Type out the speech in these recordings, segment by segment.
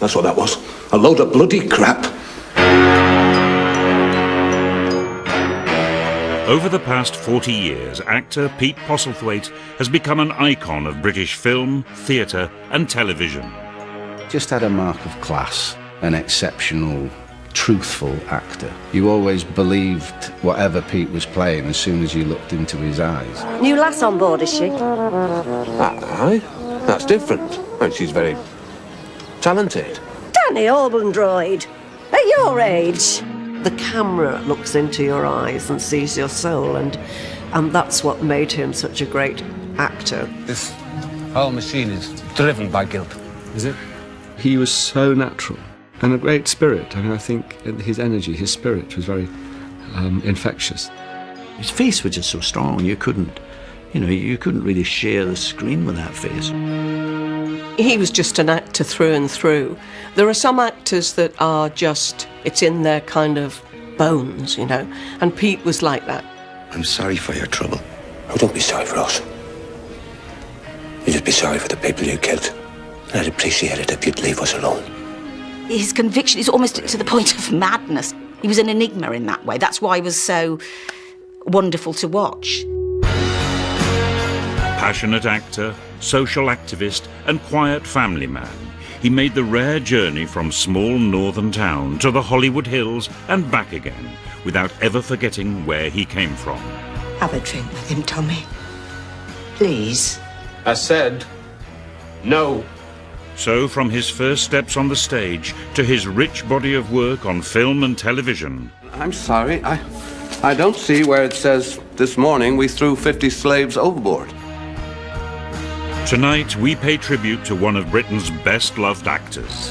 That's what that was. A load of bloody crap. Over the past 40 years, actor Pete Postlethwaite has become an icon of British film, theatre and television. Just had a mark of class, an exceptional, truthful actor. You always believed whatever Pete was playing as soon as you looked into his eyes. New lass on board, is she? Aye, that's different. And she's very talented. Danny Orbendroyd, at your age. The camera looks into your eyes and sees your soul, and that's what made him such a great actor. This whole machine is driven by guilt. Is it? He was so natural and a great spirit. I mean, I think his energy, his spirit was very infectious. His face was just so strong, you couldn't really share the screen with that face. He was just an actor through and through. There are some actors that are just, it's in their kind of bones, you know, and Pete was like that. I'm sorry for your trouble. Oh, don't be sorry for us. You just be sorry for the people you killed. And I'd appreciate it if you'd leave us alone. His conviction is almost to the point of madness. He was an enigma in that way. That's why he was so wonderful to watch. Passionate actor, social activist and quiet family man, he made the rare journey from small northern town to the Hollywood Hills and back again without ever forgetting where he came from. Have a drink with him, Tommy. Please. I said no. So from his first steps on the stage to his rich body of work on film and television. I'm sorry, I don't see where it says this morning we threw 50 slaves overboard. Tonight, we pay tribute to one of Britain's best-loved actors.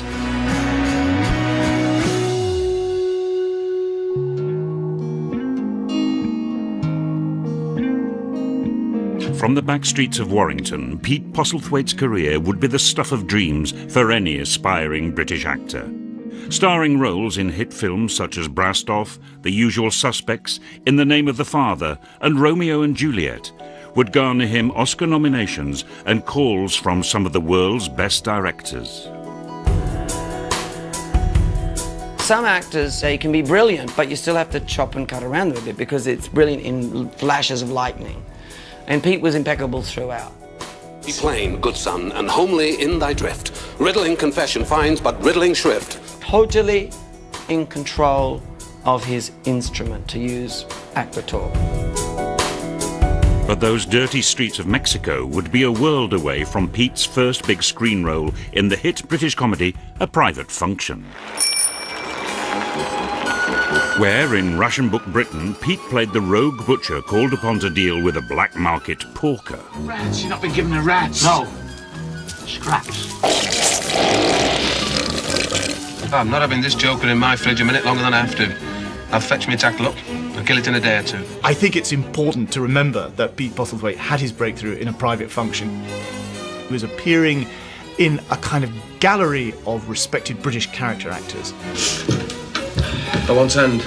From the back streets of Warrington, Pete Postlethwaite's career would be the stuff of dreams for any aspiring British actor. Starring roles in hit films such as Brastoff, The Usual Suspects, In the Name of the Father, and Romeo and Juliet, would garner him Oscar nominations and calls from some of the world's best directors. Some actors, they can be brilliant, but you still have to chop and cut around with it because it's brilliant in flashes of lightning. And Pete was impeccable throughout. Be plain, good son, and homely in thy drift. Riddling confession finds but riddling shrift. Totally in control of his instrument, to use actor talk. But those dirty streets of Mexico would be a world away from Pete's first big screen role in the hit British comedy A Private Function, where in ration-book Britain, Pete played the rogue butcher called upon to deal with a black market porker. Rats, you've not been given the rats. No. Scraps. I'm not having this joker in my fridge a minute longer than I have to. I'll fetch me tackle up and kill it in a day or two. I think it's important to remember that Pete Postlethwaite had his breakthrough in A Private Function. He was appearing in a kind of gallery of respected British character actors. I want sand.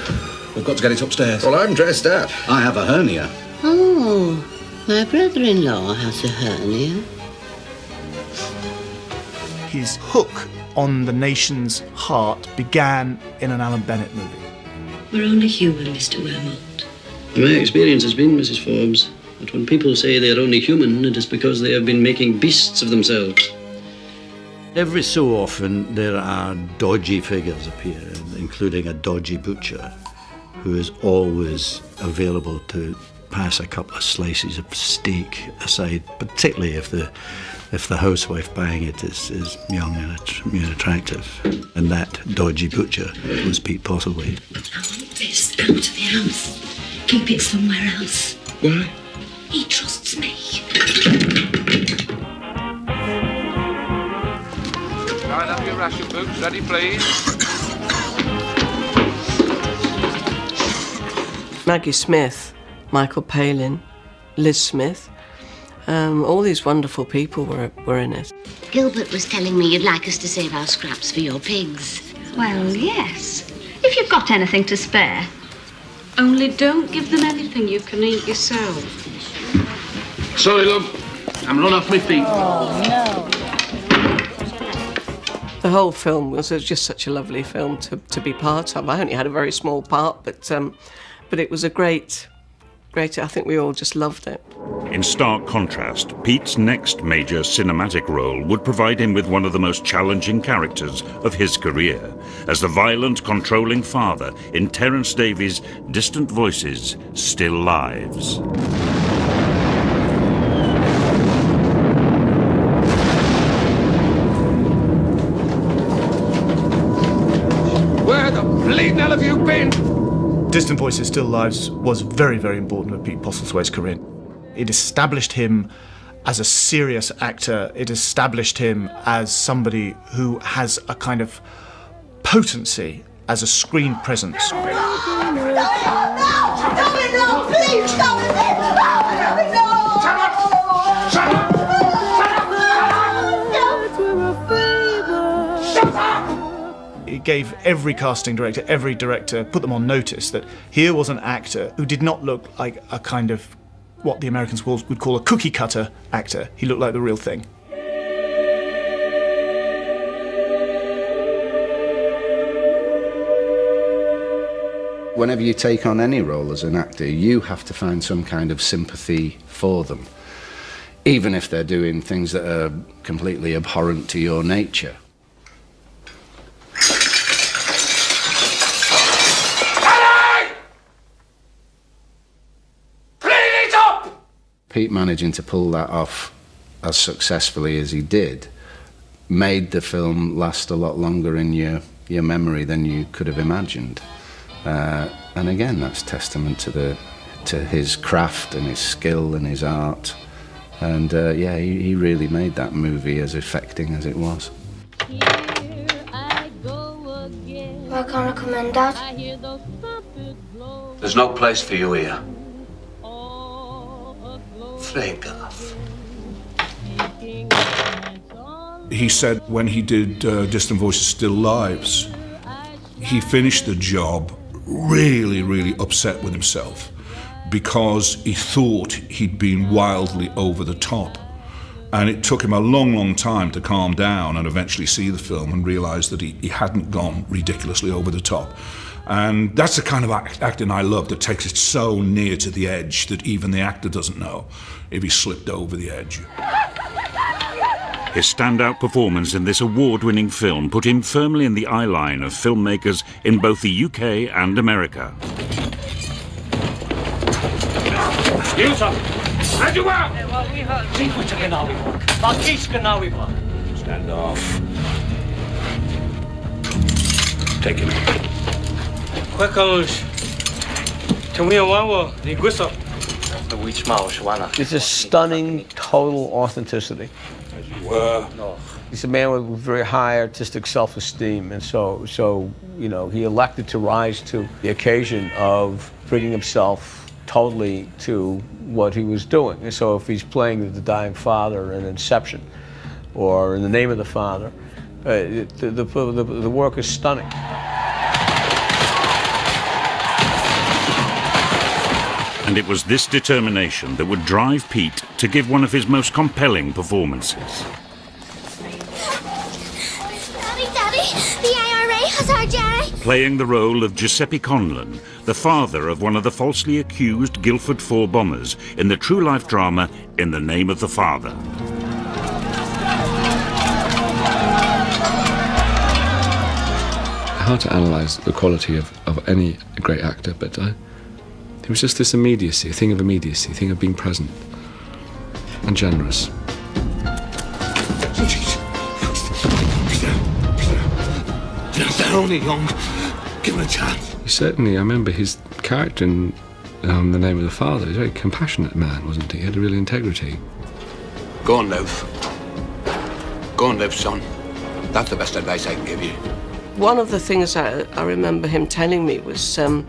We've got to get it upstairs. Well, I'm dressed up. I have a hernia. Oh, my brother-in-law has a hernia. His hook on the nation's heart began in an Alan Bennett movie. We're only human, Mr. Wermont. My experience has been, Mrs. Forbes, that when people say they're only human, it is because they have been making beasts of themselves. Every so often there are dodgy figures appear, including a dodgy butcher who is always available to pass a couple of slices of steak aside, particularly if the housewife buying it is young and attractive. And that dodgy butcher was Pete Postlethwaite. I want this out of the house. Keep it somewhere else. Why? He trusts me. Right, have your ration boots ready, please. Maggie Smith, Michael Palin, Liz Smith, all these wonderful people were in it. Gilbert was telling me you'd like us to save our scraps for your pigs. Well, yes, if you've got anything to spare. Only don't give them anything you can eat yourself. Sorry, love. I'm run off my feet. Oh, no. The whole film was just such a lovely film to be part of. I only had a very small part, but it was a great, I think we all just loved it. In stark contrast, Pete's next major cinematic role would provide him with one of the most challenging characters of his career, as the violent, controlling father in Terence Davies' Distant Voices, Still Lives. Where the bleeding hell have you been? Distant Voices, Still Lives was very, very important to Pete Postlethwaite's career. It established him as a serious actor. It established him as somebody who has a kind of potency as a screen presence. It gave every casting director, every director, put them on notice that here was an actor who did not look like a kind of what the Americans would call a cookie cutter actor. He looked like the real thing. Whenever you take on any role as an actor, you have to find some kind of sympathy for them, even if they're doing things that are completely abhorrent to your nature. Pete managing to pull that off as successfully as he did made the film last a lot longer in your memory than you could have imagined. And again, that's testament to his craft and his skill and his art. And yeah, he really made that movie as affecting as it was. Why can't I come in, Dad? There's no place for you here. Freak off. He said when he did Distant Voices, Still Lives, he finished the job really, really upset with himself because he thought he'd been wildly over the top. And it took him a long, long time to calm down and eventually see the film and realise that he hadn't gone ridiculously over the top. And that's the kind of acting I love, that takes it so near to the edge that even the actor doesn't know if he slipped over the edge. His standout performance in this award-winning film put him firmly in the eye line of filmmakers in both the UK and America. Stand off. Take him. It's a stunning, total authenticity. He's a man with very high artistic self-esteem, and so you know, he elected to rise to the occasion of bringing himself totally to what he was doing. And so if he's playing the dying father in Inception, or in The Name of the Father, the work is stunning. And it was this determination that would drive Pete to give one of his most compelling performances. Daddy, the IRA has our Jerry. Playing the role of Giuseppe Conlon, the father of one of the falsely accused Guildford 4 bombers in the true-life drama In the Name of the Father. Hard to analyse the quality of any great actor, but it was just this immediacy, a thing of being present and generous. They're only young. Give him a chance. Certainly, I remember his character in The Name of the Father. He was a very compassionate man, wasn't he? He had a real integrity. Go on, Luke. Go on, Luke, son. That's the best advice I can give you. One of the things I remember him telling me was In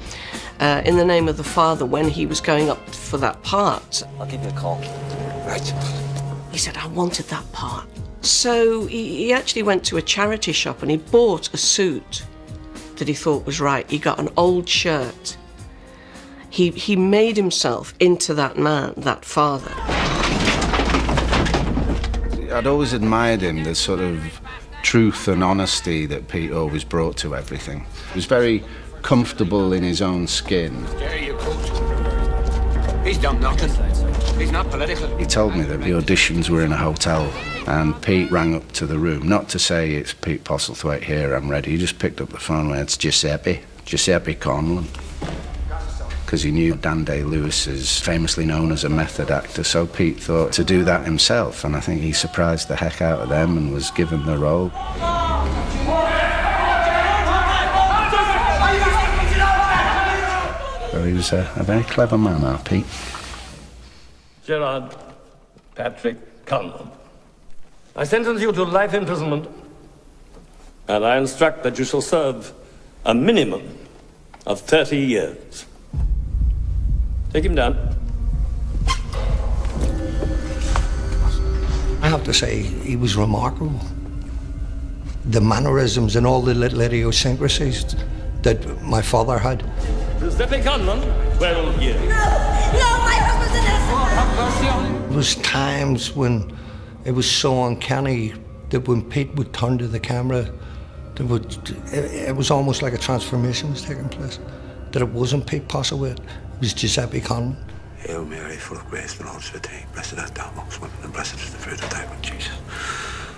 the Name of the Father, when he was going up for that part. I'll give you a call. Right. He said, I wanted that part. So he actually went to a charity shop and he bought a suit that he thought was right. He got an old shirt. He made himself into that man, that father. I'd always admired him, the sort of truth and honesty that Pete always brought to everything. He was very comfortable in his own skin. There you go. He's done nothing. He's not political. He told me that the auditions were in a hotel, and Pete rang up to the room, not to say, "It's Pete Postlethwaite here, I'm ready." He just picked up the phone and went, "It's Giuseppe Conlon." Because he knew Dan Day-Lewis is famously known as a method actor, so Pete thought to do that himself, and I think he surprised the heck out of them and was given the role. So he was a very clever man, our Pete. Gerard Patrick Conlon, I sentence you to life imprisonment, and I instruct that you shall serve a minimum of 30 years. Take him down. I have to say, he was remarkable. The mannerisms and all the little idiosyncrasies that my father had. Giuseppe Conlon, 12 years. No, my husband's innocent. There was times when it was so uncanny that when Pete would turn to the camera, it was almost like a transformation was taking place. That it wasn't Pete Postlethwaite, it was Giuseppe Conlon. Hail Mary, full of grace, the Lord's with thee. Blessed art thou amongst women, and blessed is the fruit of thy womb, Jesus.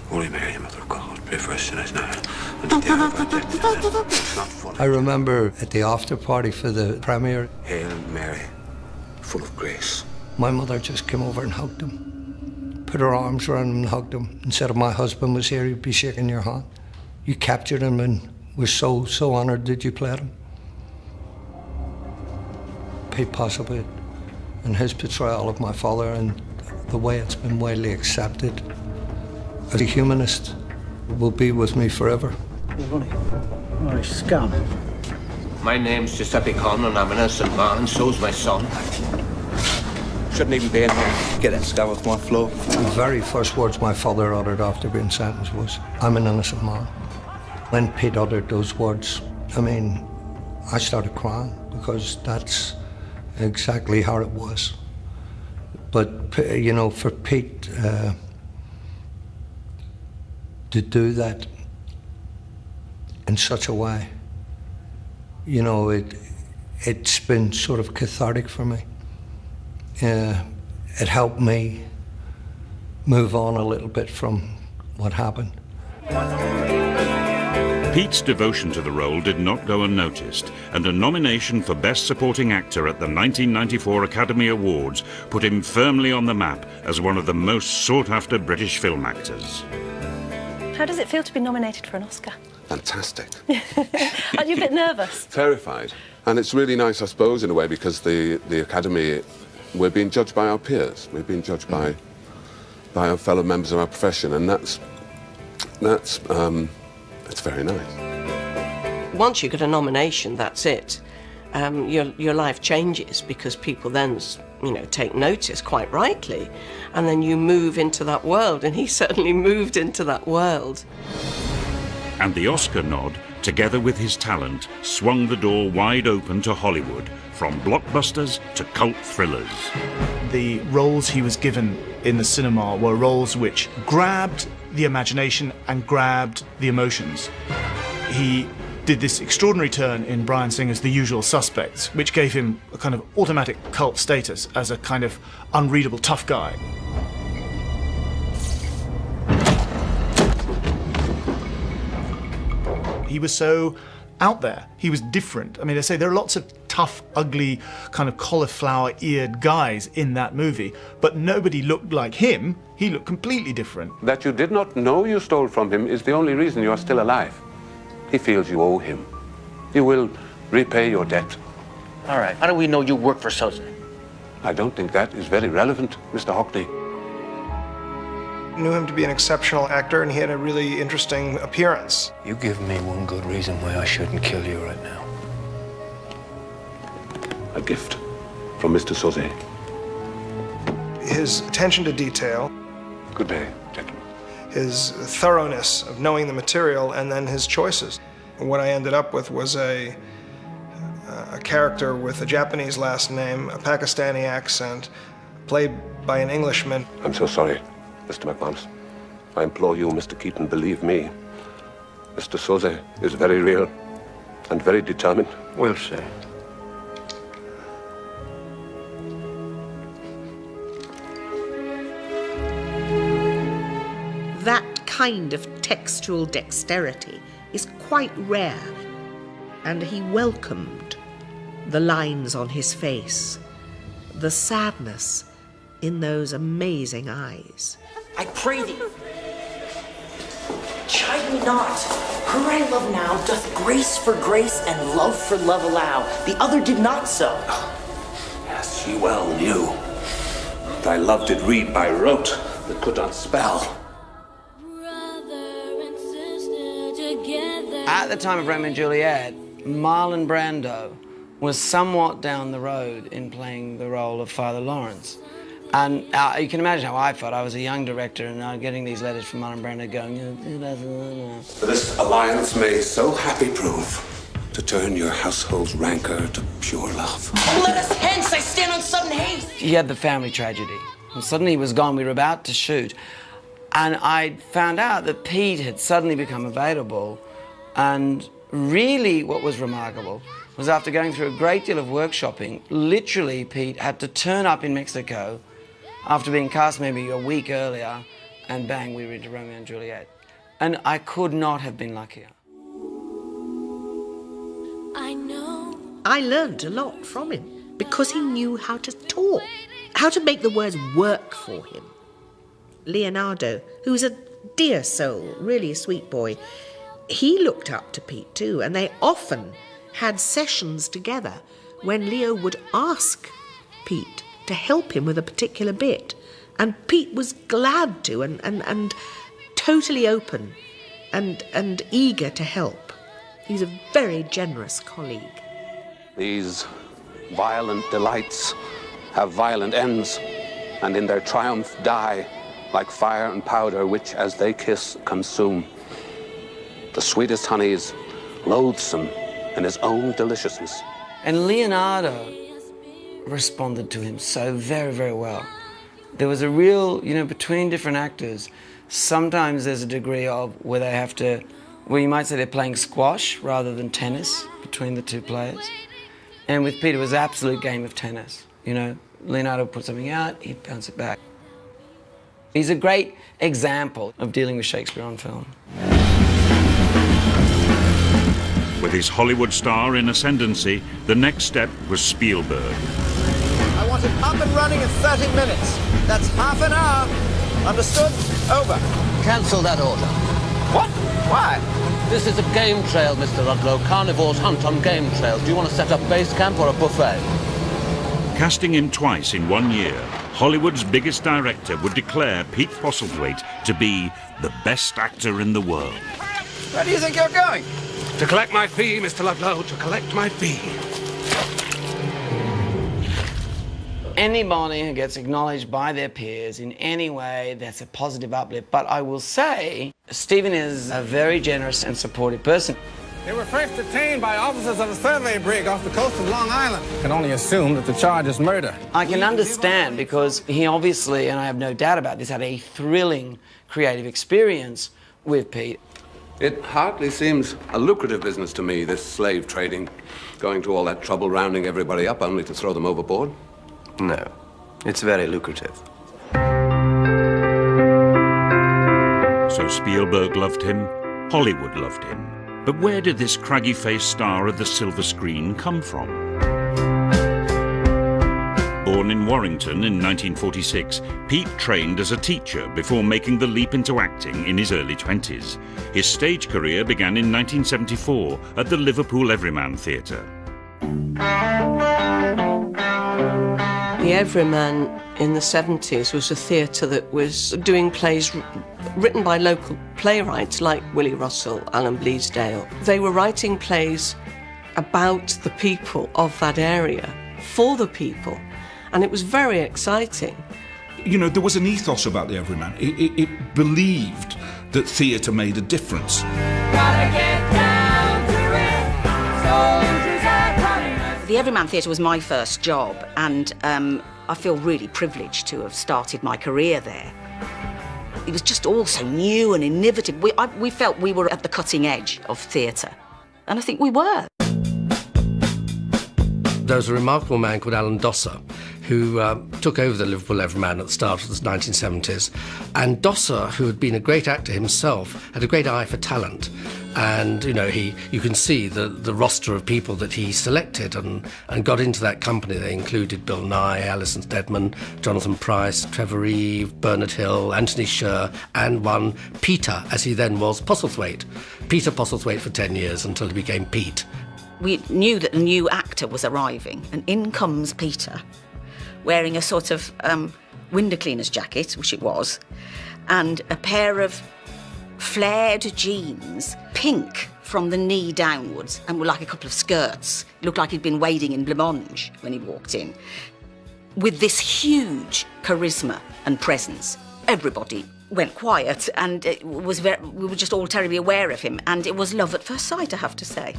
Holy Mary, Mother of God, pray for us sinners now, and at the hour of our death. Amen. I remember at the after party for the premiere. Hail Mary, full of grace. My mother just came over and hugged him, put her arms around him and hugged him, and said if my husband was here, he'd be shaking your hand. You captured him and we're so honoured that you played him. Pete Postlethwaite and his portrayal of my father and the way it's been widely accepted as a humanist will be with me forever. Oh, scum. My name's Giuseppe Conlon, I'm an innocent man, and so's my son. Shouldn't even be in here. Get that scum off my floor. The very first words my father uttered after being sentenced was, "I'm an innocent man." When Pete uttered those words, I mean, I started crying because that's exactly how it was. But, you know, for Pete to do that in such a way, you know, it's been sort of cathartic for me. It helped me move on a little bit from what happened. Pete's devotion to the role did not go unnoticed, and a nomination for Best Supporting Actor at the 1994 Academy Awards put him firmly on the map as one of the most sought-after British film actors. How does it feel to be nominated for an Oscar? Fantastic. Aren't you a bit nervous? Terrified. And it's really nice, I suppose, in a way, because the Academy, we're being judged by our peers. We're being judged by our fellow members of our profession, and that's very nice. Once you get a nomination, that's it. Your life changes because people then, you know, take notice, quite rightly, and then you move into that world, and he certainly moved into that world. And the Oscar nod, together with his talent, swung the door wide open to Hollywood, from blockbusters to cult thrillers. The roles he was given in the cinema were roles which grabbed the imagination and grabbed the emotions. He did this extraordinary turn in Bryan Singer's The Usual Suspects, which gave him a kind of automatic cult status as a kind of unreadable tough guy. He was so out there. He was different. I mean, they say there are lots of tough, ugly, kind of cauliflower-eared guys in that movie, but nobody looked like him. He looked completely different. That you did not know you stole from him is the only reason you are still alive. He feels you owe him. You will repay your debt. All right, how do we know you work for Soze? I don't think that is very relevant, Mr. Hockney. Knew him to be an exceptional actor, and he had a really interesting appearance. You give me one good reason why I shouldn't kill you right now. A gift from Mr. Soze. His attention to detail. Good day, gentlemen. His thoroughness of knowing the material, and then his choices. And what I ended up with was a character with a Japanese last name, a Pakistani accent, played by an Englishman. I'm so sorry, Mr. McManus. I implore you, Mr. Keaton, believe me. Mr. Soze is very real and very determined. We'll see. That kind of textual dexterity is quite rare, and he welcomed the lines on his face, the sadness in those amazing eyes. I pray thee, chide me not. Her I love now doth grace for grace and love for love allow. The other did not so. Yes, she well knew. Thy love did read by rote, but could not spell. At the time of Romeo and Juliet, Marlon Brando was somewhat down the road in playing the role of Father Lawrence. And you can imagine how I felt. I was a young director and getting these letters from Marlon Brando going, This alliance may so happy prove to turn your household's rancor to pure love. Let us hence, I stand on sudden haste. He had the family tragedy. And suddenly he was gone. We were about to shoot. And I found out that Pete had suddenly become available. And really what was remarkable was after going through a great deal of workshopping, literally Pete had to turn up in Mexico after being cast maybe a week earlier, and bang, we were into Romeo and Juliet. And I could not have been luckier. I learned a lot from him because he knew how to talk, how to make the words work for him. Leonardo, who was a dear soul, really a sweet boy, he looked up to Pete too, and they often had sessions together when Leo would ask Pete to help him with a particular bit, and Pete was glad to and totally open and eager to help. He's a very generous colleague. These violent delights have violent ends, and in their triumph die like fire and powder, which as they kiss consume. The sweetest honey is loathsome in his own deliciousness. And Leonardo responded to him so very, very well. There was a real, between different actors, sometimes there's a degree of where they have to, well, you might say they're playing squash rather than tennis between the two players. And with Pete, it was an absolute game of tennis. Leonardo put something out, he'd bounce it back. He's a great example of dealing with Shakespeare on film. With his Hollywood star in ascendancy, the next step was Spielberg. I want it up and running in 30 minutes. That's half an hour. Understood? Over. Cancel that order. What? Why? This is a game trail, Mr. Ludlow. Carnivores hunt on game trails. Do you want to set up base camp or a buffet? Casting him twice in 1 year, Hollywood's biggest director would declare Pete Postlethwaite to be the best actor in the world. Where do you think you're going? To collect my fee, Mr. Ludlow, to collect my fee. Anybody who gets acknowledged by their peers in any way, that's a positive uplift. But I will say, Stephen is a very generous and supportive person. They were first detained by officers of a survey brig off the coast of Long Island. I can only assume that the charge is murder. I can understand because he obviously, and I have no doubt about this, had a thrilling creative experience with Pete. It hardly seems a lucrative business to me, this slave trading, going to all that trouble rounding everybody up only to throw them overboard. No, it's very lucrative. So Spielberg loved him, Hollywood loved him. But where did this craggy-faced star of the silver screen come from? Born in Warrington in 1946, Pete trained as a teacher before making the leap into acting in his early 20s. His stage career began in 1974 at the Liverpool Everyman Theatre. The Everyman in the 70s was a theatre that was doing plays written by local playwrights like Willie Russell, Alan Bleasdale. They were writing plays about the people of that area, for the people, and it was very exciting. There was an ethos about the Everyman. It believed that theatre made a difference. Gotta get down to it. Soldiers are coming. The Everyman Theatre was my first job, and I feel really privileged to have started my career there. It was just all so new and innovative. We felt we were at the cutting edge of theatre, and I think we were. There was a remarkable man called Alan Dosser who took over the Liverpool Everyman at the start of the 1970s. And Dosser, who had been a great actor himself, had a great eye for talent. And, you know, you can see the roster of people that he selected and got into that company. They included Bill Nye, Alison Steadman, Jonathan Pryce, Trevor Reeve, Bernard Hill, Anthony Sher, and one Peter, as he then was, Postlethwaite. Peter Postlethwaite for 10 years until he became Pete. We knew that a new actor was arriving, and in comes Peter, wearing a sort of window cleaner's jacket, which it was, and a pair of flared jeans, pink from the knee downwards, and were like a couple of skirts. It looked like he'd been wading in blancmange when he walked in. With this huge charisma and presence, everybody went quiet, and we were just all terribly aware of him, and it was love at first sight, I have to say.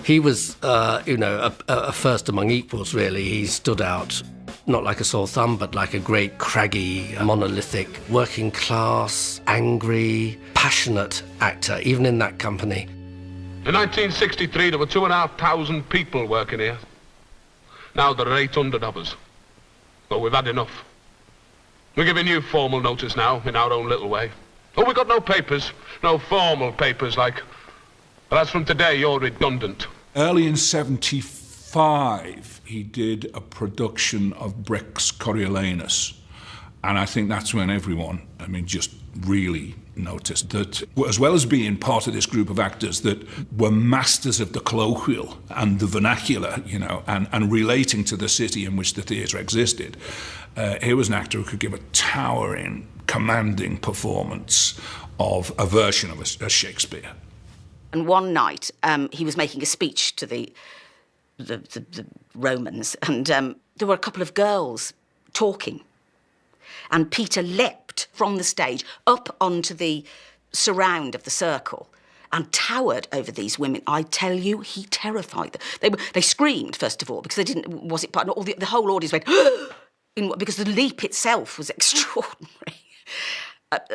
He was, a first among equals, really. He stood out, not like a sore thumb, but like a great, craggy, monolithic, working class, angry, passionate actor, even in that company. In 1963, there were 2,500 people working here. Now there are 800 of us. But we've had enough. We're giving you formal notice now, in our own little way. Oh, we've got no papers, no formal papers like... But as from today, you're redundant. Early in 75, he did a production of Brecht's Coriolanus. And I think that's when everyone, just really noticed that, as well as being part of this group of actors that were masters of the colloquial and the vernacular, and relating to the city in which the theatre existed, here was an actor who could give a towering, commanding performance of a version of a Shakespeare. And one night, he was making a speech to the Romans, and there were a couple of girls talking. And Peter leapt from the stage up onto the surround of the circle and towered over these women. I tell you, he terrified them. They screamed, first of all, because they didn't... Was it part... The whole audience went... because the leap itself was extraordinary.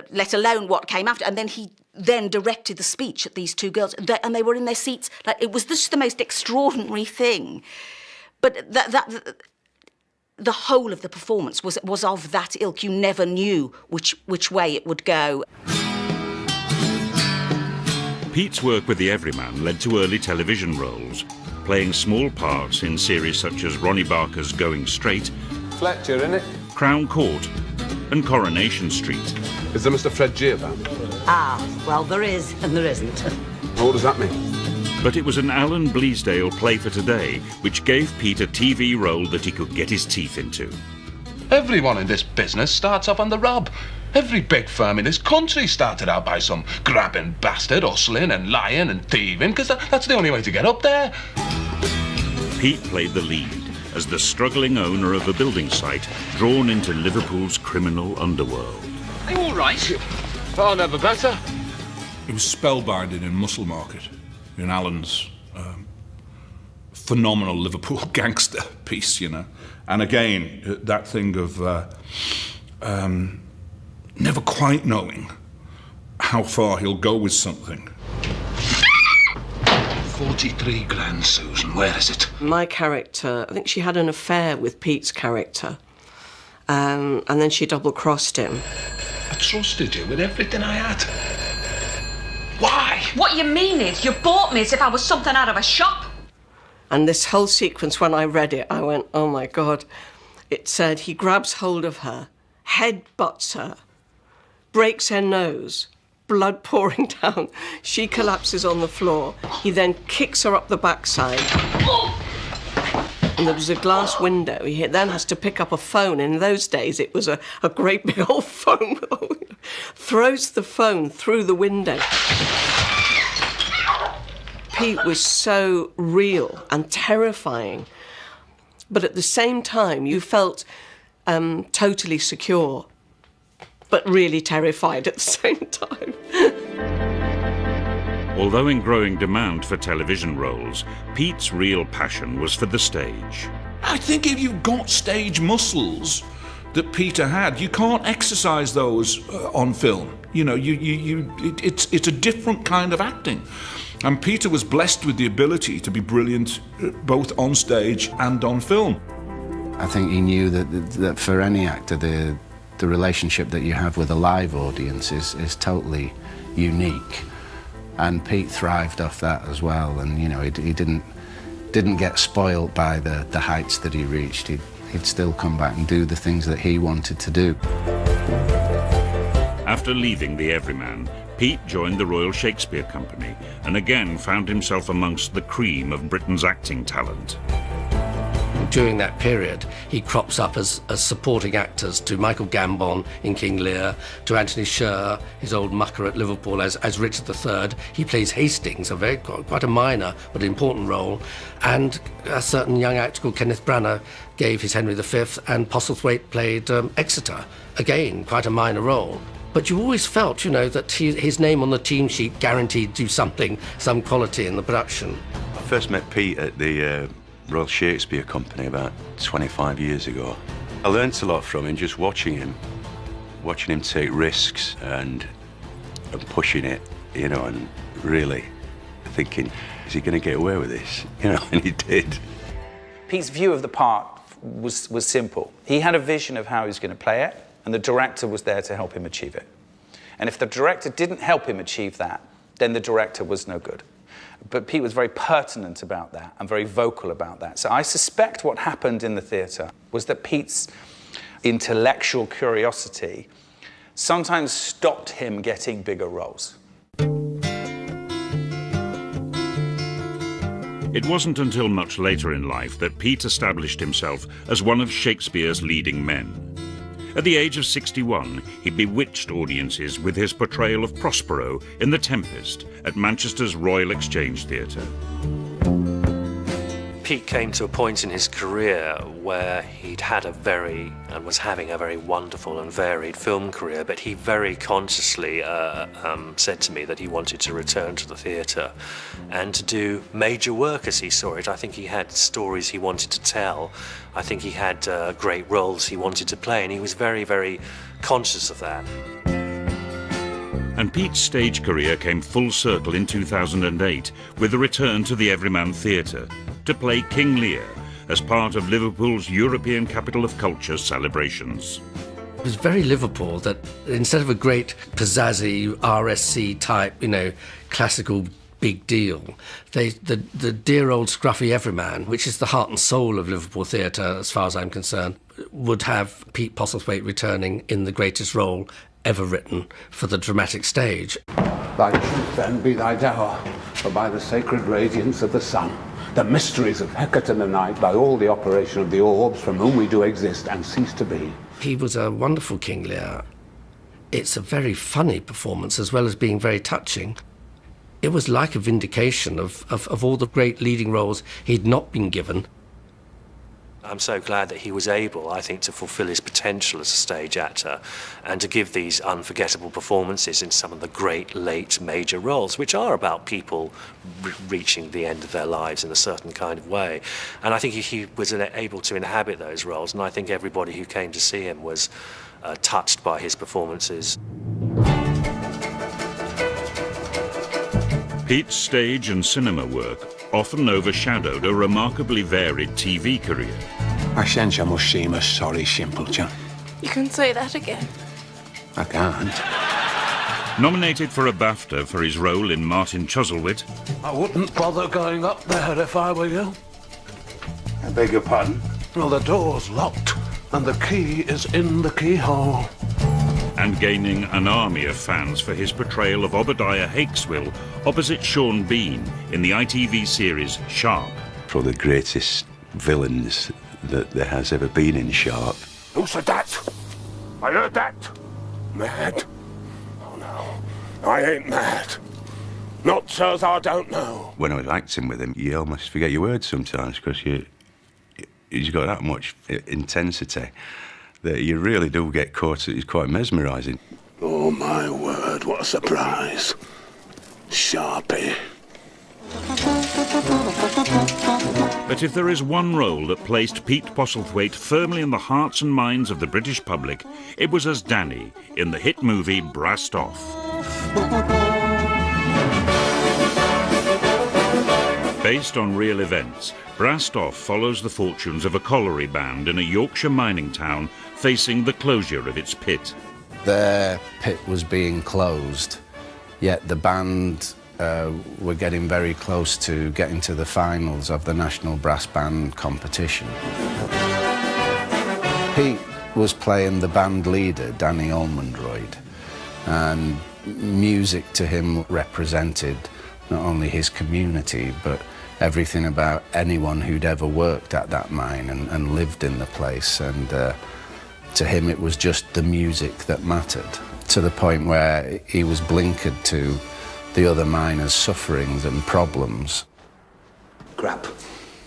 Let alone what came after. And then he directed the speech at these two girls, and they were in their seats. Like, it was just the most extraordinary thing. But the whole of the performance was of that ilk. You never knew which way it would go. Pete's work with the Everyman led to early television roles, playing small parts in series such as Ronnie Barker's Going Straight, Fletcher, innit? Crown Court, and Coronation Street. Is there Mr. Fred G about? Well, there is and there isn't. What does that mean? But it was an Alan Bleasdale play for today which gave Pete a TV role that he could get his teeth into. Everyone in this business starts off on the rob. Every big firm in this country started out by some grabbing bastard hustling and lying and thieving, because that's the only way to get up there. Pete played the lead as the struggling owner of a building site drawn into Liverpool's criminal underworld. Are you all right? Oh, never better. It was spellbinding in Muscle Market, in Alan's phenomenal Liverpool gangster piece, And again, that thing of never quite knowing how far he'll go with something. 43 grand, Susan. Where is it? My character, I think she had an affair with Pete's character. And then she double-crossed him. I trusted you with everything I had. Why? What you mean is you bought me as if I was something out of a shop. And this whole sequence, when I read it, I went, oh, my God. It said he grabs hold of her, head-butts her, breaks her nose, blood pouring down. She collapses on the floor. He then kicks her up the backside. And there was a glass window. He then has to pick up a phone. In those days, it was a great big old phone. Throws the phone through the window. Pete was so real and terrifying. But at the same time, you felt totally secure, but really terrified at the same time. Although in growing demand for television roles, Pete's real passion was for the stage. I think if you've got stage muscles, that Peter had. You can't exercise those on film. You know, it's a different kind of acting. And Peter was blessed with the ability to be brilliant both on stage and on film. I think he knew that for any actor, the relationship that you have with a live audience is totally unique. And Pete thrived off that as well. And, you know, he didn't get spoiled by the heights that he reached. He'd still come back and do the things that he wanted to do. After leaving the Everyman, Pete joined the Royal Shakespeare Company and again found himself amongst the cream of Britain's acting talent. During that period, he crops up as supporting actors to Michael Gambon in King Lear, to Anthony Sher, his old mucker at Liverpool, as Richard III. He plays Hastings, quite a minor but important role. And a certain young actor called Kenneth Branagh gave his Henry V, and Postlethwaite played Exeter, again, quite a minor role. But you always felt, you know, that his name on the team sheet guaranteed to do something, some quality in the production. I first met Pete at the Royal Shakespeare Company about 25 years ago. I learnt a lot from him just watching him take risks and pushing it, you know, and really thinking, is he going to get away with this? You know, and he did. Pete's view of the part was simple. He had a vision of how he was going to play it, and the director was there to help him achieve it. And if the director didn't help him achieve that, then the director was no good. But Pete was very pertinent about that and very vocal about that. So I suspect what happened in the theatre was that Pete's intellectual curiosity sometimes stopped him getting bigger roles. It wasn't until much later in life that Pete established himself as one of Shakespeare's leading men. At the age of 61, he bewitched audiences with his portrayal of Prospero in The Tempest at Manchester's Royal Exchange Theatre. Pete came to a point in his career where he'd had was having a very wonderful and varied film career, but he very consciously said to me that he wanted to return to the theatre and to do major work as he saw it. I think he had stories he wanted to tell. I think he had great roles he wanted to play, and he was very, very conscious of that. And Pete's stage career came full circle in 2008 with a return to the Everyman Theatre to play King Lear as part of Liverpool's European Capital of Culture celebrations. It was very Liverpool that instead of a great pizzazzy RSC type, you know, classical big deal, the dear old scruffy Everyman, which is the heart and soul of Liverpool theatre as far as I'm concerned, would have Pete Postlethwaite returning in the greatest role ever written for the dramatic stage. Thy truth then be thy dower, for by the sacred radiance of the sun, the mysteries of Hecate and the night, by all the operation of the orbs from whom we do exist and cease to be. He was a wonderful King Lear. It's a very funny performance as well as being very touching. It was like a vindication of all the great leading roles he'd not been given. I'm so glad that he was able, I think, to fulfil his potential as a stage actor and to give these unforgettable performances in some of the great late major roles, which are about people reaching the end of their lives in a certain kind of way. And I think he was able to inhabit those roles, and I think everybody who came to see him was touched by his performances. Pete's stage and cinema work often overshadowed a remarkably varied TV career. I sense I must seem a sorry simpleton. You can say that again. I can't. Nominated for a BAFTA for his role in Martin Chuzzlewit. I wouldn't bother going up there if I were you. I beg your pardon? Well, the door's locked and the key is in the keyhole. And gaining an army of fans for his portrayal of Obadiah Hakeswill opposite Sean Bean in the ITV series Sharp. Probably the greatest villains that there has ever been in Sharp. Who said that? I heard that. Mad? Oh no, I ain't mad. Not so as I don't know. When I was acting with him, you almost forget your words sometimes because he's got that much intensity that you really do get caught. It's quite mesmerising. Oh my word, what a surprise. Sharpie. But if there is one role that placed Pete Postlethwaite firmly in the hearts and minds of the British public, it was as Danny in the hit movie Brassed Off. Based on real events, Brassed Off follows the fortunes of a colliery band in a Yorkshire mining town facing the closure of its pit. Their pit was being closed, yet the band were getting very close to getting to the finals of the National Brass Band competition. Pete was playing the band leader, Danny Ormondroyd, and music to him represented not only his community, but everything about anyone who'd ever worked at that mine and lived in the place. And to him, it was just the music that mattered, to the point where he was blinkered to the other miners' sufferings and problems. Crap.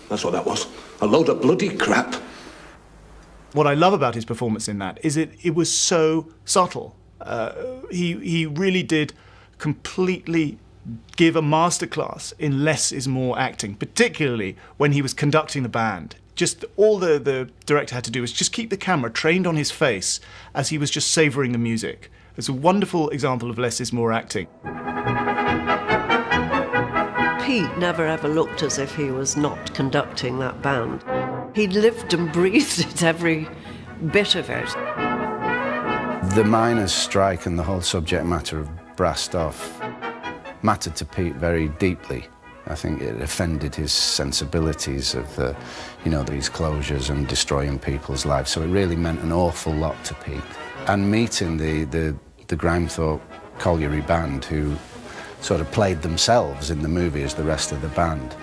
That's what that was. A load of bloody crap. What I love about his performance in that is it was so subtle. He really did completely give a masterclass in less is more acting, particularly when he was conducting the band. Just all the director had to do was just keep the camera trained on his face as he was just savouring the music. It's a wonderful example of less is more acting. Pete never ever looked as if he was not conducting that band. He lived and breathed it, every bit of it. The miners' strike and the whole subject matter of Brassed Off mattered to Pete very deeply. I think it offended his sensibilities of these closures and destroying people's lives. So it really meant an awful lot to Pete. And meeting the Grimethorpe Colliery Band, who sort of played themselves in the movie as the rest of the band,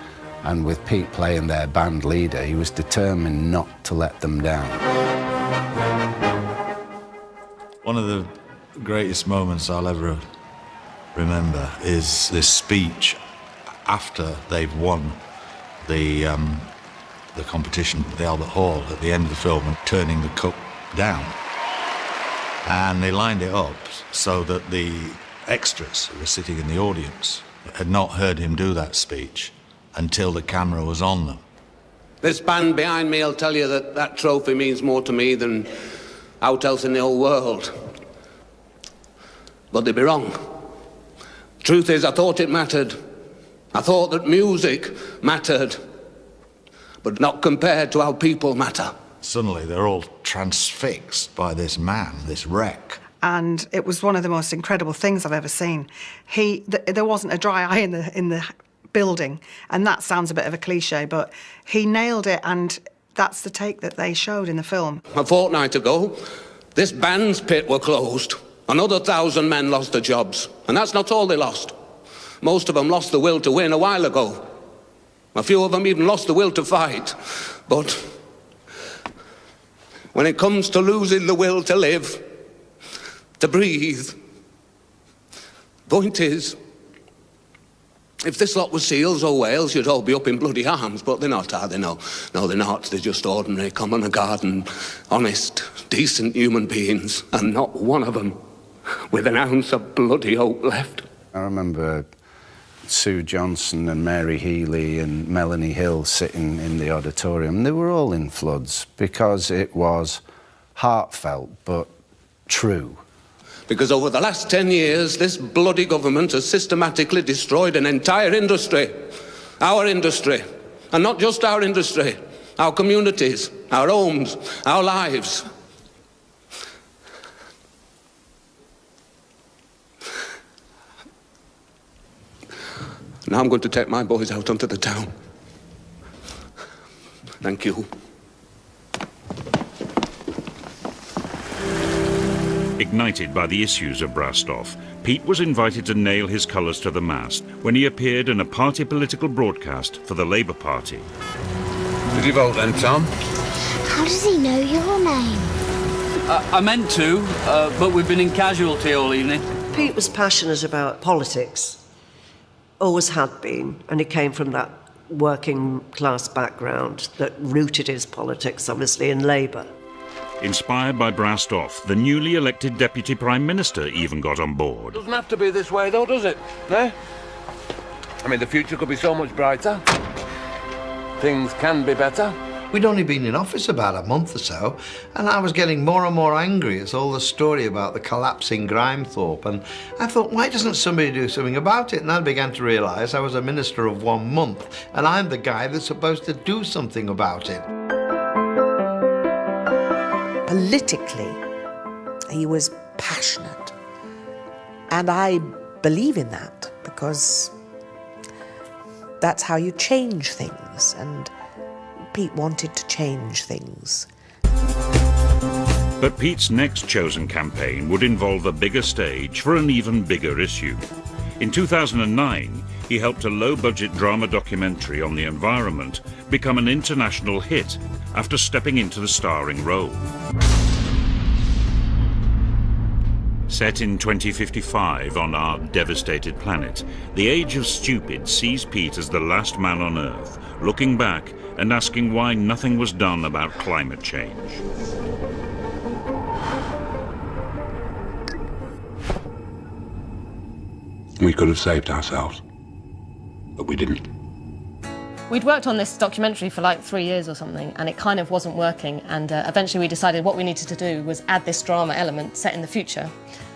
and with Pete playing their band leader, he was determined not to let them down. One of the greatest moments I'll ever remember is this speech after they've won the competition at the Albert Hall at the end of the film and turning the cup down. And they lined it up so that the extras who were sitting in the audience had not heard him do that speech until the camera was on them. This band behind me will tell you that that trophy means more to me than out else in the whole world. But they'd be wrong. Truth is, I thought it mattered. I thought that music mattered, but not compared to how people matter. Suddenly they're all transfixed by this man, this wreck. And it was one of the most incredible things I've ever seen. There wasn't a dry eye in the building, and that sounds a bit of a cliche, but he nailed it, and that's the take that they showed in the film. A fortnight ago, this band's pit were closed. Another 1,000 men lost their jobs, and that's not all they lost. Most of them lost the will to win a while ago. A few of them even lost the will to fight. But when it comes to losing the will to live, to breathe, point is, if this lot was seals or whales, you'd all be up in bloody arms, but they're not, are they? No, they're not. They're just ordinary, common and garden, honest, decent human beings, and not one of them with an ounce of bloody hope left. I remember Sue Johnson and Mary Healy and Melanie Hill sitting in the auditorium. They were all in floods because it was heartfelt but true. Because over the last 10 years, this bloody government has systematically destroyed an entire industry. Our industry. And not just our industry. Our communities, our homes, our lives. Now I'm going to take my boys out onto the town. Thank you. Ignited by the issues of Brassed Off, Pete was invited to nail his colours to the mast when he appeared in a party political broadcast for the Labour Party. Did you vote then, Tom? How does he know your name? I meant to, but we've been in casualty all evening. Pete was passionate about politics. Always had been, and he came from that working class background that rooted his politics, obviously, in Labour. Inspired by Brassed Off, the newly elected Deputy Prime Minister even got on board. Doesn't have to be this way, though, does it? Eh? I mean, the future could be so much brighter. things can be better. We'd only been in office about a month or so, and I was getting more and more angry at all the story about the collapsing Grimethorpe, and I thought, why doesn't somebody do something about it? And I began to realise I was a minister of 1 month, and I'm the guy that's supposed to do something about it. Politically, he was passionate, and I believe in that because that's how you change things, and Pete wanted to change things. But Pete's next chosen campaign would involve a bigger stage for an even bigger issue. In 2009, he helped a low-budget drama documentary on the environment become an international hit after stepping into the starring role. Set in 2055 on our devastated planet, the Age of Stupid sees Pete as the last man on Earth, looking back and asking why nothing was done about climate change. We could have saved ourselves, but we didn't. We'd worked on this documentary for like 3 years or something, and it kind of wasn't working, and eventually we decided what we needed to do was add this drama element set in the future,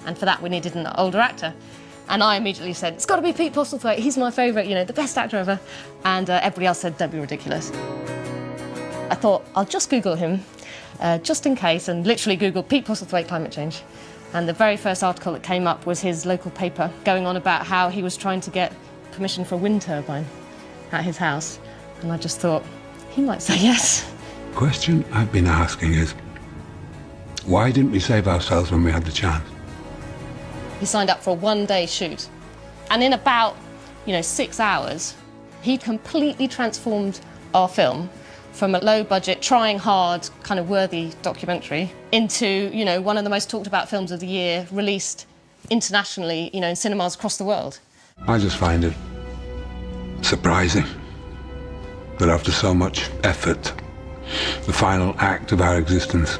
and for that we needed an older actor. And I immediately said, it's got to be Pete Postlethwaite, he's my favourite, you know, the best actor ever. And everybody else said, don't be ridiculous. I thought, I'll just Google him, just in case, and literally Googled Pete Postlethwaite climate change. And the very first article that came up was his local paper going on about how he was trying to get permission for a wind turbine at his house. And I just thought, he might say yes. The question I've been asking is, why didn't we save ourselves when we had the chance? He signed up for a one-day shoot. And in about, 6 hours, he completely transformed our film from a low-budget, trying hard, kind of worthy documentary into, one of the most talked about films of the year, released internationally, in cinemas across the world. I just find it surprising that after so much effort, the final act of our existence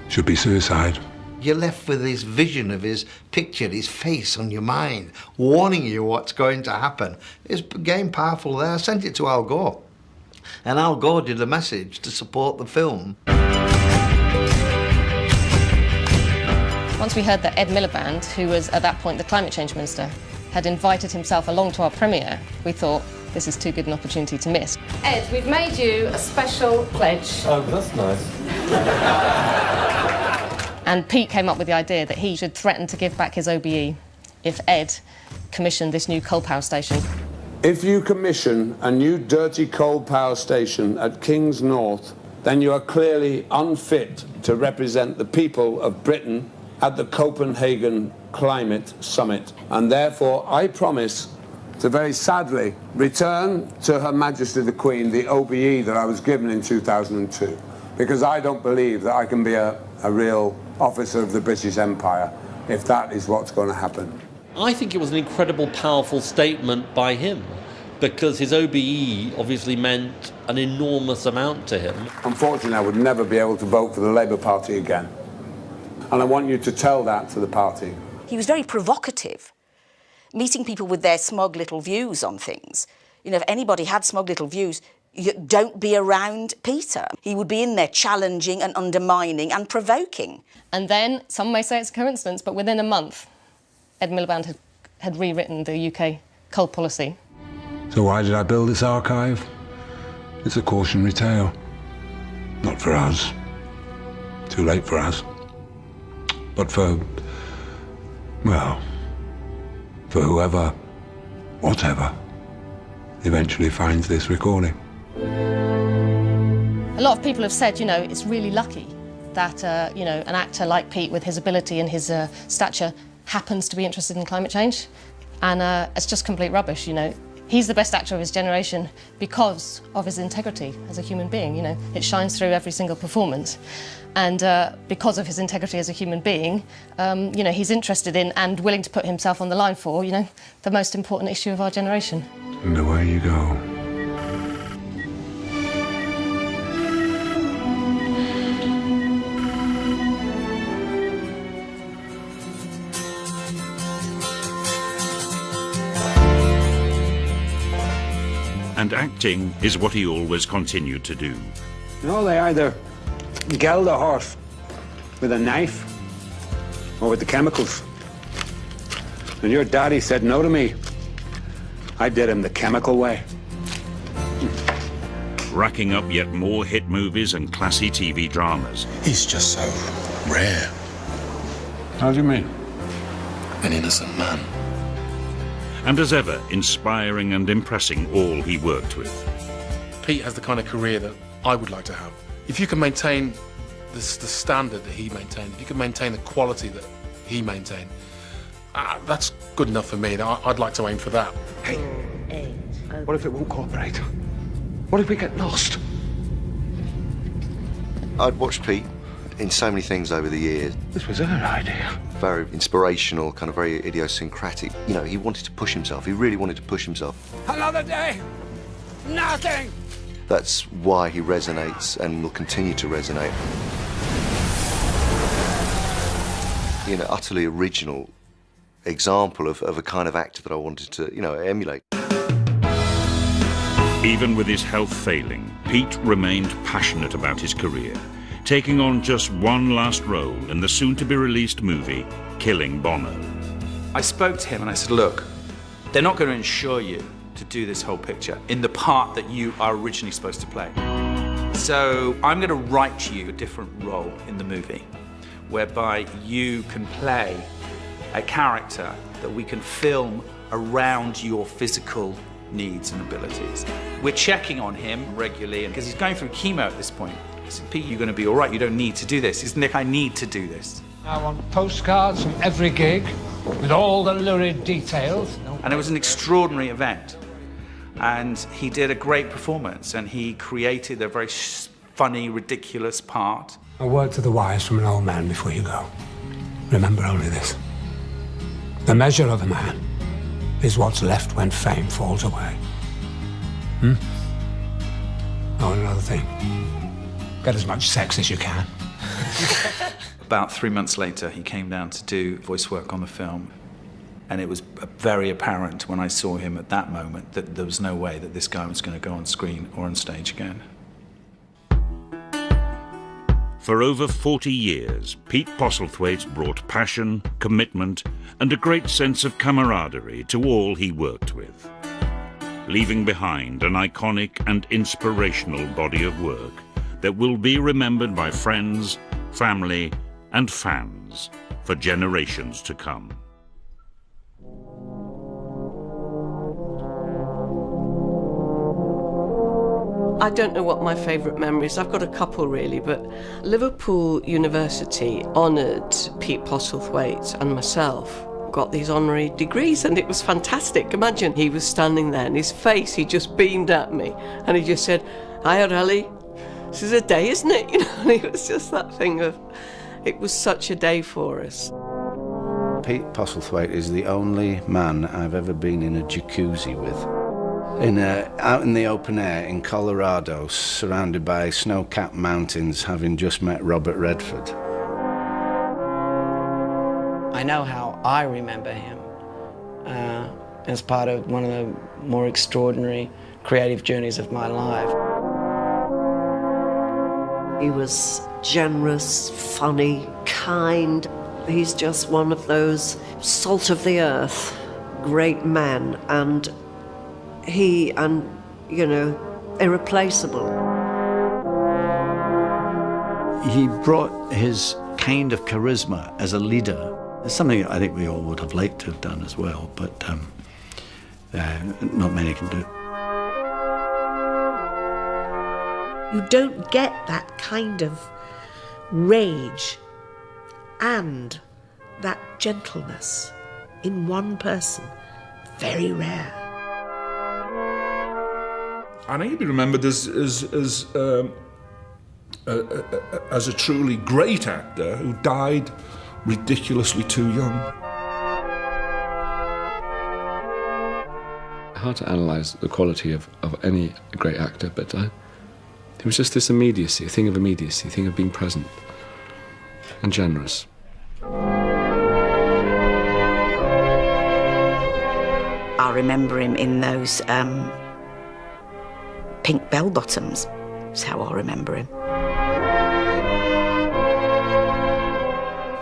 should be suicide. You're left with this vision of his picture, his face on your mind, warning you what's going to happen. It's again powerful there. I sent it to Al Gore, and Al Gore did a message to support the film. Once we heard that Ed Miliband, who was at that point the climate change minister, had invited himself along to our premiere, we thought, this is too good an opportunity to miss. Ed, we've made you a special pledge. Oh, that's nice. And Pete came up with the idea that he should threaten to give back his OBE if Ed commissioned this new coal power station. If you commission a new dirty coal power station at King's North, then you are clearly unfit to represent the people of Britain at the Copenhagen Climate Summit. And therefore, I promise to very sadly return to Her Majesty the Queen the OBE that I was given in 2002, because I don't believe that I can be a real officer of the British Empire if that is what's going to happen. I think it was an incredible, powerful statement by him, because his OBE obviously meant an enormous amount to him. Unfortunately, I would never be able to vote for the Labour Party again. And I want you to tell that to the party. He was very provocative, meeting people with their smug little views on things. If anybody had smug little views, don't be around Peter. He would be in there challenging and undermining and provoking. And then, some may say it's a coincidence, but within a month, Ed Miliband had rewritten the UK coal policy. So why did I build this archive? It's a cautionary tale. Not for us. Too late for us. But for whoever, whatever, eventually finds this recording. A lot of people have said, it's really lucky that, an actor like Pete, with his ability and his stature, happens to be interested in climate change. And it's just complete rubbish, He's the best actor of his generation because of his integrity as a human being, It shines through every single performance. And because of his integrity as a human being, he's interested in and willing to put himself on the line for, the most important issue of our generation. And away you go. And acting is what he always continued to do. You know, they either geld a horse with a knife or with the chemicals. And your daddy said no to me. I did him the chemical way. Racking up yet more hit movies and classy TV dramas. He's just so rare. How do you mean? An innocent man. And as ever, inspiring and impressing all he worked with. Pete has the kind of career that I would like to have. If you can maintain the standard that he maintained, if you can maintain the quality that he maintained, that's good enough for me. I'd like to aim for that. Hey, what if it won't cooperate? What if we get lost? I'd watched Pete in so many things over the years. This was her idea. Very inspirational, kind of very idiosyncratic. You know, he wanted to push himself. He really wanted to push himself. Another day, nothing. That's why he resonates and will continue to resonate. You know, utterly original example of a kind of actor that I wanted to, you know, emulate. Even with his health failing, Pete remained passionate about his career, taking on just one last role in the soon-to-be-released movie, Killing Bono. I spoke to him and I said, look, they're not going to insure you to do this whole picture in the part that you are originally supposed to play. So I'm going to write you a different role in the movie, whereby you can play a character that we can film around your physical needs and abilities. We're checking on him regularly because he's going through chemo at this point. I said, Pete, you're going to be all right. You don't need to do this. He said, Nick, I need to do this. I want postcards from every gig with all the lurid details. And it was an extraordinary event. And he did a great performance and he created a very funny, ridiculous part. A word to the wise from an old man before you go. Remember only this. The measure of a man is what's left when fame falls away. Oh, and another thing. Get as much sex as you can. About 3 months later, he came down to do voice work on the film. And it was very apparent when I saw him at that moment that there was no way that this guy was going to go on screen or on stage again. For over 40 years, Pete Postlethwaite brought passion, commitment, and a great sense of camaraderie to all he worked with, leaving behind an iconic and inspirational body of work that will be remembered by friends, family, and fans for generations to come. I don't know what my favourite memories. I've got a couple really, but Liverpool University honoured Pete Postlethwaite and myself. Got these honorary degrees and it was fantastic. Imagine he was standing there and his face, he just beamed at me and he just said, "Hi, Ellie, this is a day, isn't it?" You know, and it was just that thing of, it was such a day for us. Pete Postlethwaite is the only man I've ever been in a jacuzzi with. Out in the open air in Colorado, surrounded by snow-capped mountains, having just met Robert Redford. I know how I remember him as part of one of the more extraordinary creative journeys of my life. He was generous, funny, kind. He's just one of those salt of the earth, great men, and you know, irreplaceable. He brought his kind of charisma as a leader. It's something I think we all would have liked to have done as well, but not many can do. You don't get that kind of rage and that gentleness in one person. Very rare. And he'd be remembered as a truly great actor who died ridiculously too young. Hard to analyse the quality of any great actor, but it was just this immediacy, a thing of immediacy, a thing of being present and generous. I remember him in those pink bell-bottoms. That's how I remember him.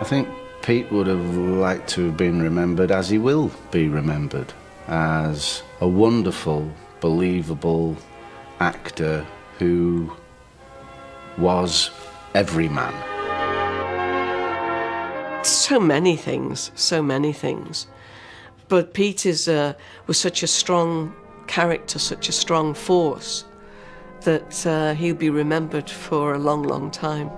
I think Pete would have liked to have been remembered, as he will be remembered, as a wonderful, believable actor who was every man. So many things, so many things. But Pete was such a strong character, such a strong force, that he'll be remembered for a long, long time.